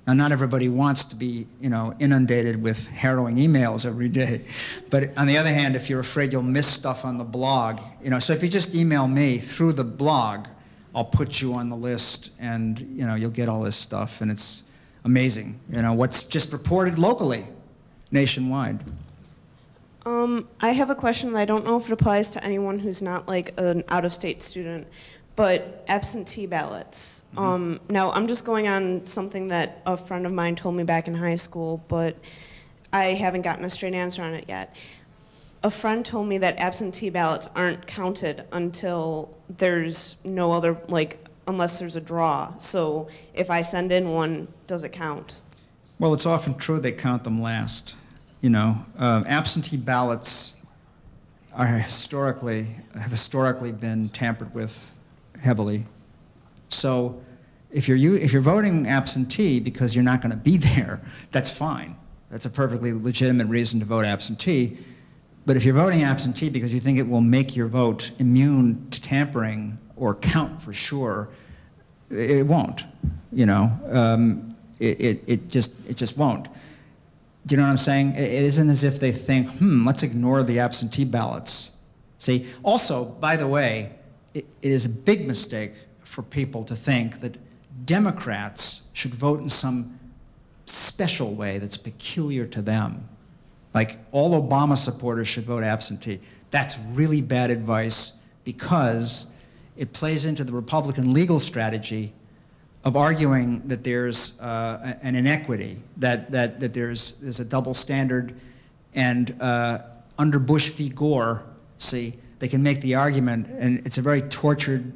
Now, not everybody wants to be, inundated with harrowing emails every day. But on the other hand, if you're afraid you'll miss stuff on the blog, so if you just email me through the blog, I'll put you on the list, and you'll get all this stuff, and it's amazing. What's just reported locally, nationwide. I have a question that I don't know if it applies to anyone who's not like an out-of-state student, but absentee ballots. Mm-hmm. Now, I'm just going on something that a friend of mine told me back in high school, but I haven't gotten a straight answer on it yet. A friend told me that absentee ballots aren't counted until there's no other, unless there's a draw. So if I send in one, does it count? Well, it's often true they count them last. Absentee ballots have historically been tampered with heavily. So if you're voting absentee because you're not going to be there, that's fine. That's a perfectly legitimate reason to vote absentee. But if you're voting absentee because you think it will make your vote immune to tampering or count for sure, it won't. It just won't. Do you know what I'm saying? It isn't as if they think, let's ignore the absentee ballots. See, also, by the way, it is a big mistake for people to think that Democrats should vote in some special way that's peculiar to them. Like all Obama supporters should vote absentee. That's really bad advice because it plays into the Republican legal strategy of arguing that there's an inequity, that there's a double standard, and under Bush v. Gore, see, they can make the argument, and it's a very tortured,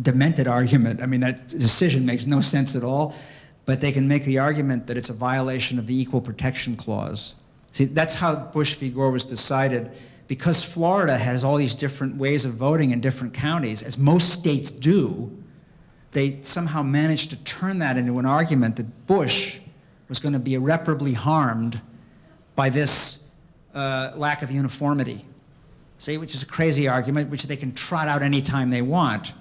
demented argument. I mean, that decision makes no sense at all, but they can make the argument that it's a violation of the Equal Protection Clause. See, that's how Bush v. Gore was decided. Because Florida has all these different ways of voting in different counties, as most states do, they somehow managed to turn that into an argument that Bush was going to be irreparably harmed by this lack of uniformity. See, which is a crazy argument, which they can trot out anytime they want.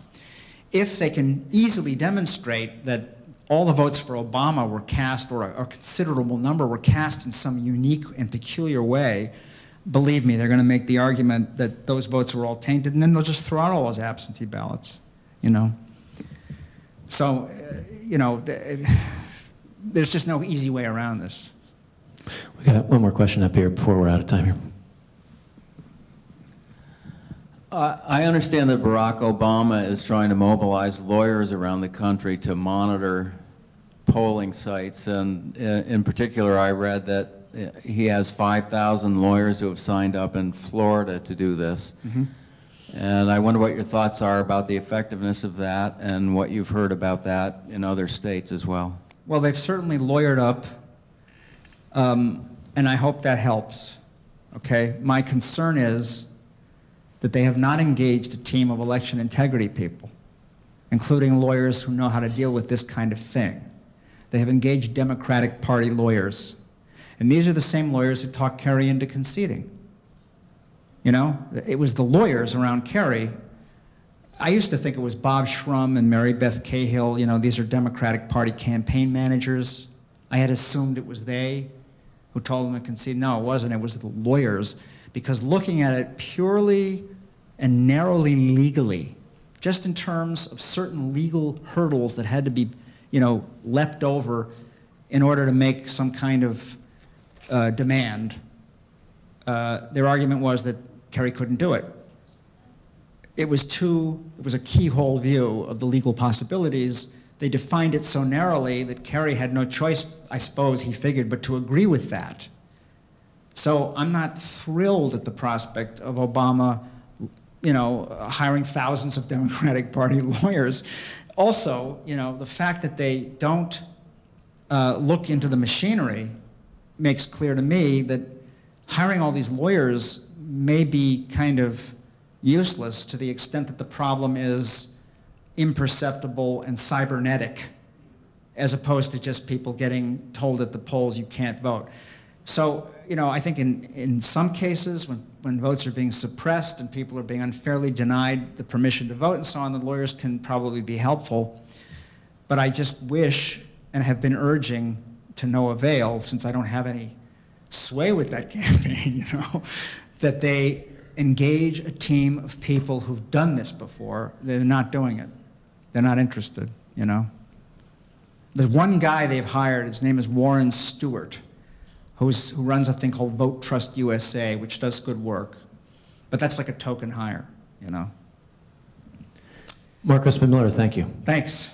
If they can easily demonstrate that all the votes for Obama were cast, or a considerable number were cast in some unique and peculiar way, believe me, they're going to make the argument that those votes were all tainted, and then they'll just throw out all those absentee ballots, So, there's just no easy way around this. We got one more question up here before we're out of time here. I understand that Barack Obama is trying to mobilize lawyers around the country to monitor polling sites, and in particular, I read that he has 5,000 lawyers who have signed up in Florida to do this. Mm-hmm. And I wonder what your thoughts are about the effectiveness of that and what you've heard about that in other states as well. Well, they've certainly lawyered up, and I hope that helps, okay? My concern is that they have not engaged a team of election integrity people, including lawyers who know how to deal with this kind of thing. They have engaged Democratic Party lawyers. And these are the same lawyers who talked Kerry into conceding. It was the lawyers around Kerry. I used to think it was Bob Shrum and Mary Beth Cahill. These are Democratic Party campaign managers. I had assumed it was they who told them to concede. No, it wasn't. It was the lawyers. Because looking at it purely and narrowly legally, just in terms of certain legal hurdles that had to be, leapt over in order to make some kind of demand, their argument was that Kerry couldn't do it. It was a keyhole view of the legal possibilities. They defined it so narrowly that Kerry had no choice, I suppose, he figured, but to agree with that. So I'm not thrilled at the prospect of Obama, hiring thousands of Democratic Party lawyers. Also, the fact that they don't look into the machinery makes clear to me that hiring all these lawyers may be kind of useless to the extent that the problem is imperceptible and cybernetic, as opposed to just people getting told at the polls you can't vote. So, I think in some cases when votes are being suppressed and people are being unfairly denied the permission to vote and so on, the lawyers can probably be helpful. But I just wish and have been urging to no avail, since I don't have any sway with that campaign, that they engage a team of people who've done this before. They're not doing it. They're not interested, There's one guy they've hired, his name is Warren Stewart, who runs a thing called Vote Trust USA, which does good work. But that's like a token hire, Mark Crispin Miller, thank you. Thanks.